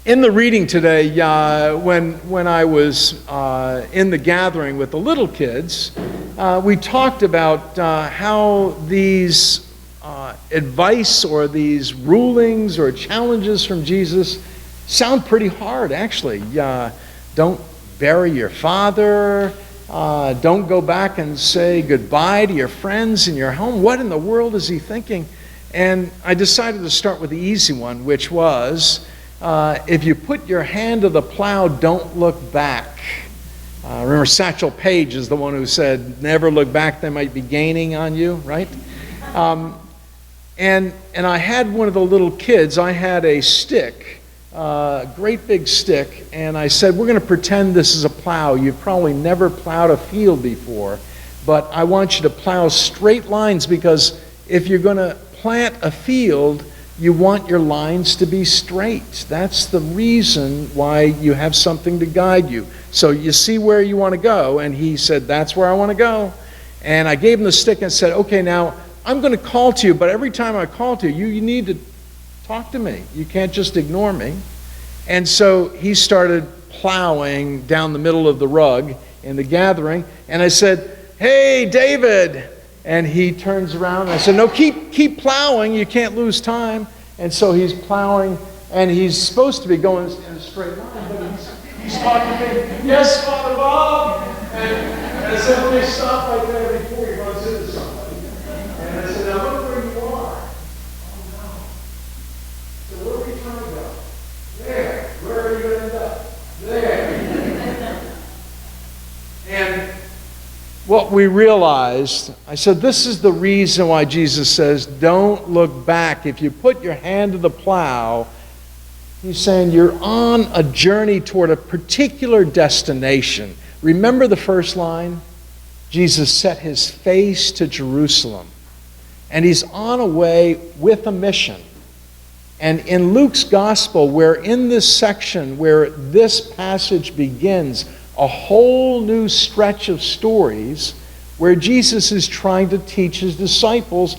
In the reading today, when I was in the gathering with the little kids, we talked about how these advice or these rulings or challenges from Jesus sound pretty hard, actually. Don't bury your father. Don't go back and say goodbye to your friends in your home. What in the world is he thinking? And I decided to start with the easy one, which was, if you put your hand to the plow, don't look back. Remember, Satchel Paige is the one who said, never look back, they might be gaining on you, right? And I had one of the little kids, I had a stick, great big stick, and I said, we're going to pretend this is a plow. You've probably never plowed a field before, but I want you to plow straight lines, because if you're going to plant a field, you want your lines to be straight. That's the reason why you have something to guide you. So you see where you want to go, and he said, that's where I want to go. And I gave him the stick and said, okay, now I'm going to call to you, but every time I call to you, you need to talk to me. You can't just ignore me. And so he started plowing down the middle of the rug in the gathering, and I said, hey, David. And he turns around and I said, no, keep plowing, you can't lose time. And so he's plowing, and he's supposed to be going in a straight line, but he's talking to me, yes, Father Bob. And I said, okay, stop right there before he runs into somebody. And I said, now look where you are. Oh no. So where are you trying to go? There. Where are you going to end up? There. And what we realized, I said, this is the reason why Jesus says, don't look back. If you put your hand to the plow, he's saying you're on a journey toward a particular destination. Remember the first line? Jesus set his face to Jerusalem, and he's on a way with a mission. And in Luke's gospel, where in this section, where this passage begins, a whole new stretch of stories where Jesus is trying to teach his disciples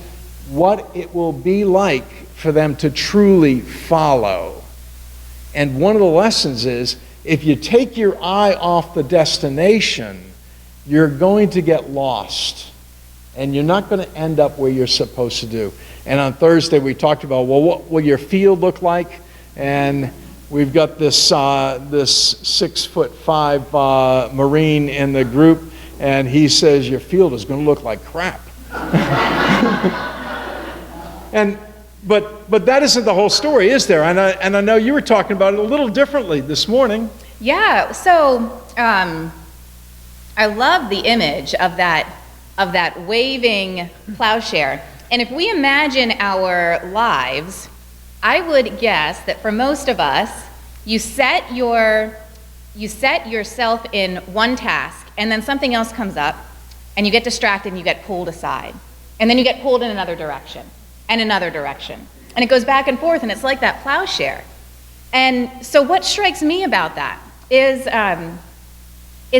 what it will be like for them to truly follow. And one of the lessons is, if you take your eye off the destination, you're going to get lost. And you're not going to end up where you're supposed to do. And on Thursday we talked about, well, what will your field look like? And we've got this 6'5" Marine in the group, and he says your field is going to look like crap. But that isn't the whole story, is there? And I know you were talking about it a little differently this morning. Yeah. So I love the image of that waving plowshare. And if we imagine our lives, I would guess that for most of us, you set yourself in one task, and then something else comes up, and you get distracted and you get pulled aside. And then you get pulled in another direction, and another direction. And it goes back and forth, and it's like that plowshare. And so what strikes me about that is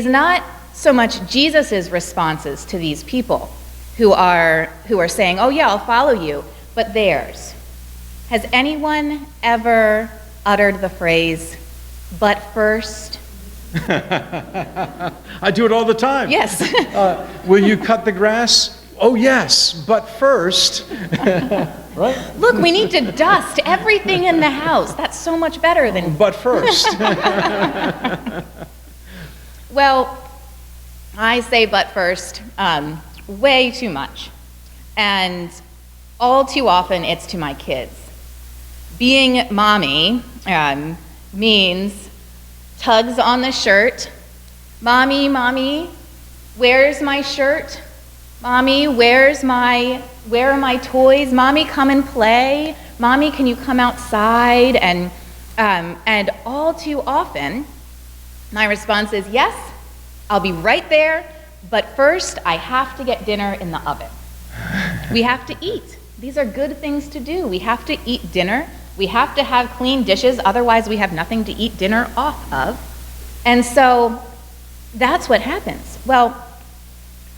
not so much Jesus's responses to these people who are saying, oh yeah, I'll follow you, but theirs. Has anyone ever uttered the phrase, but first? I do it all the time. Yes. Will you cut the grass? Oh yes, but first. Right? Look, we need to dust everything in the house. That's so much better than... But first. Well, I say but first way too much. And all too often it's to my kids. Being mommy means tugs on the shirt. Mommy, where's my shirt? Mommy, where are my toys? Mommy, come and play. Mommy, can you come outside? And all too often, my response is, yes, I'll be right there, but first I have to get dinner in the oven. We have to eat. These are good things to do. We have to eat dinner. We have to have clean dishes, otherwise we have nothing to eat dinner off of. And so that's what happens. Well,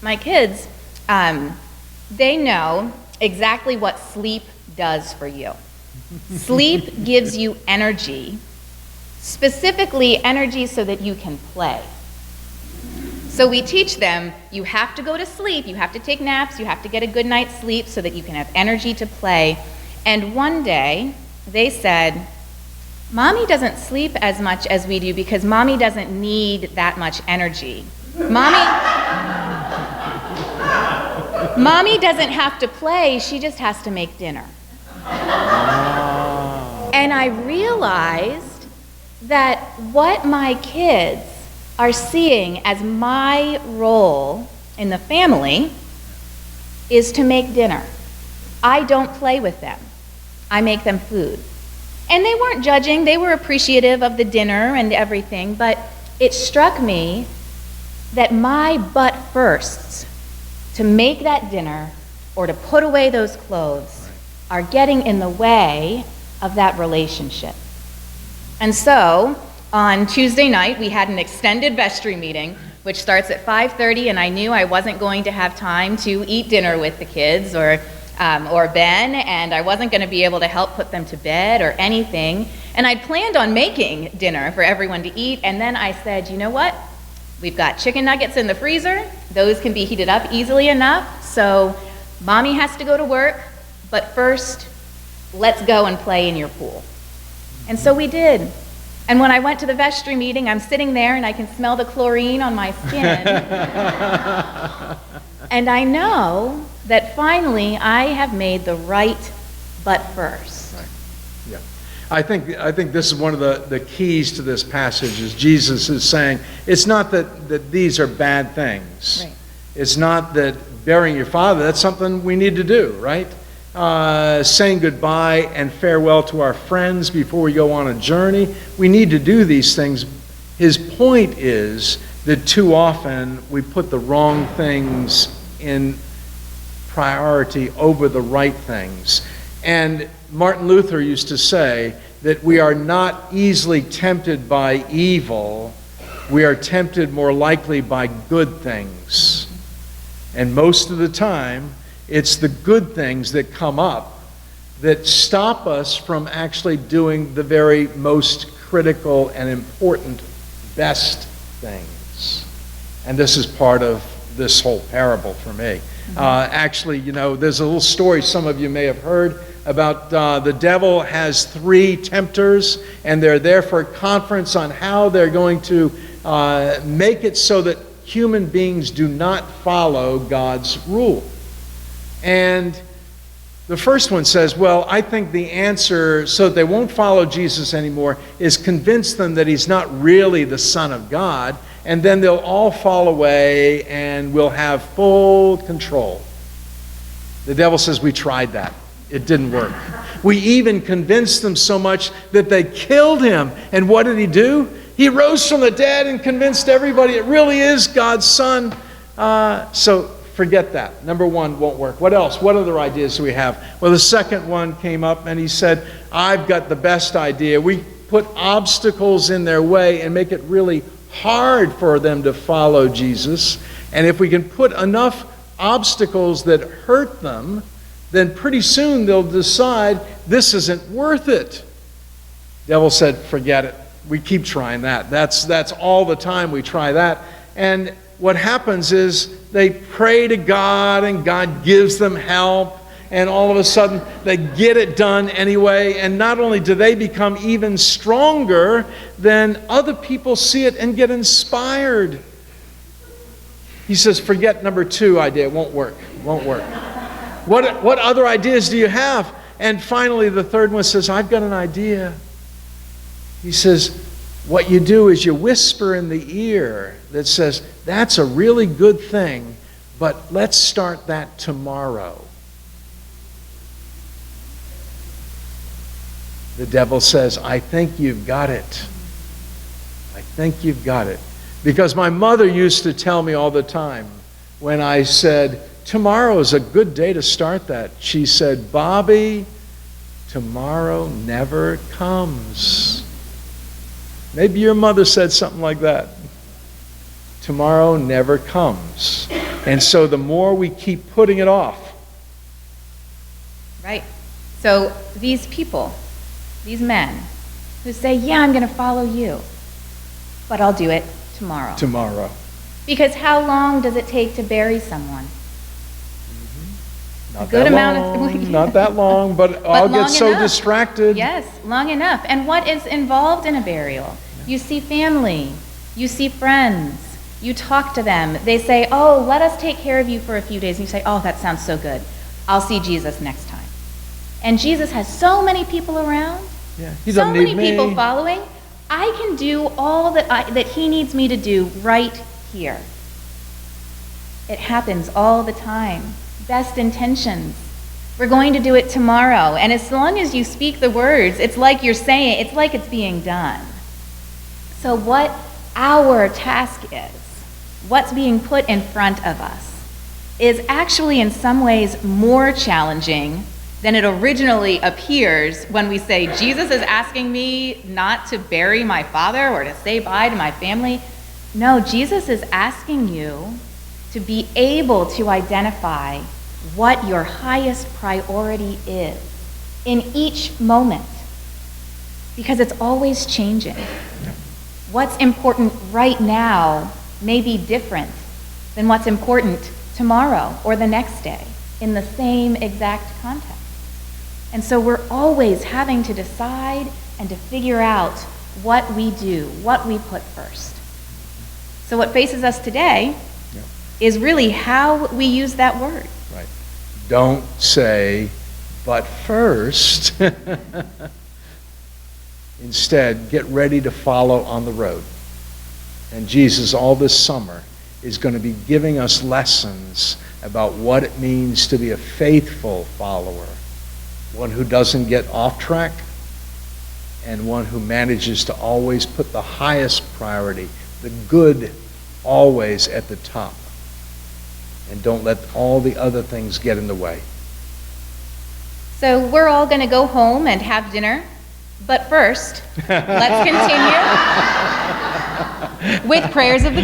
my kids, they know exactly what sleep does for you. Sleep gives you energy specifically energy so that you can play. So we teach them, you have to go to sleep, you have to take naps, you have to get a good night's sleep so that you can have energy to play. And one day, they said, Mommy doesn't sleep as much as we do because Mommy doesn't need that much energy. Mommy doesn't have to play, she just has to make dinner. And I realized that what my kids are seeing as my role in the family is to make dinner. I don't play with them. I make them food. And they weren't judging, they were appreciative of the dinner and everything, but it struck me that my but firsts to make that dinner or to put away those clothes are getting in the way of that relationship. And so, on Tuesday night, we had an extended vestry meeting, which starts at 5:30, and I knew I wasn't going to have time to eat dinner with the kids or Ben, and I wasn't going to be able to help put them to bed or anything. And I'd planned on making dinner for everyone to eat, and then I said, you know what? We've got chicken nuggets in the freezer. Those can be heated up easily enough, so Mommy has to go to work, but first, let's go and play in your pool. And so we did. And when I went to the vestry meeting, I'm sitting there and I can smell the chlorine on my skin. And I know that finally I have made the right but first. Right. Yeah. I think this is one of the keys to this passage is Jesus is saying, it's not that these are bad things. Right. It's not that burying your father, that's something we need to do, right? Saying goodbye and farewell to our friends before we go on a journey. We need to do these things. His point is that too often we put the wrong things in priority over the right things. And Martin Luther used to say that we are not easily tempted by evil, we are tempted more likely by good things. And most of the time, it's the good things that come up that stop us from actually doing the very most critical and important, best things. And this is part of this whole parable for me. Actually, there's a little story some of you may have heard about the devil has 3 tempters, and they're there for a conference on how they're going to make it so that human beings do not follow God's rule. And the first one says, well, I think the answer so that they won't follow Jesus anymore is convince them that he's not really the Son of God, and then they'll all fall away and we'll have full control. The devil says, we tried that. It didn't work. We even convinced them so much that they killed him. And what did he do? He rose from the dead and convinced everybody it really is God's Son. So forget that. Number 1 won't work. What else? What other ideas do we have? Well, the second one came up and he said, I've got the best idea. We put obstacles in their way and make it really hard for them to follow Jesus. And if we can put enough obstacles that hurt them, then pretty soon they'll decide this isn't worth it. The devil said, forget it. We keep trying that. That's all the time we try that. And what happens is they pray to God and God gives them help, and all of a sudden they get it done anyway, and not only do they become even stronger, then other people see it and get inspired. He says, forget number 2 idea. It won't work. It won't work. What other ideas do you have? And finally the third one says, I've got an idea. He says, what you do is you whisper in the ear that says, that's a really good thing, but let's start that tomorrow. The devil says, I think you've got it. I think you've got it. Because my mother used to tell me all the time when I said, tomorrow is a good day to start that. She said, Bobby, tomorrow never comes. Maybe your mother said something like that. Tomorrow never comes. And so the more we keep putting it off. Right. So these people, these men, who say, yeah, I'm going to follow you, but I'll do it tomorrow. Tomorrow. Because how long does it take to bury someone? Not A good that amount long, of not that long, but I'll long get so enough. distracted. Yes, long enough. And what is involved in a burial? You see family, you see friends, you talk to them. They say, oh, let us take care of you for a few days. And you say, oh, that sounds so good. I'll see Jesus next time. And Jesus has so many people around, Yeah, he so doesn't many need me. people following. I can do all that he needs me to do right here. It happens all the time. Best intentions. We're going to do it tomorrow. And as long as you speak the words, it's like you're saying, it's like it's being done. So what our task is, what's being put in front of us, is actually in some ways more challenging than it originally appears when we say, Jesus is asking me not to bury my father or to say bye to my family. No, Jesus is asking you to be able to identify what your highest priority is in each moment, because it's always changing. What's important right now may be different than what's important tomorrow or the next day in the same exact context. And so we're always having to decide and to figure out what we do, what we put first. So what faces us today is really how we use that word. Right. Don't say, but first. Instead, get ready to follow on the road. And Jesus, all this summer, is going to be giving us lessons about what it means to be a faithful follower, one who doesn't get off track, and one who manages to always put the highest priority, the good, always at the top. And don't let all the other things get in the way. So we're all going to go home and have dinner, but first, let's continue with prayers of the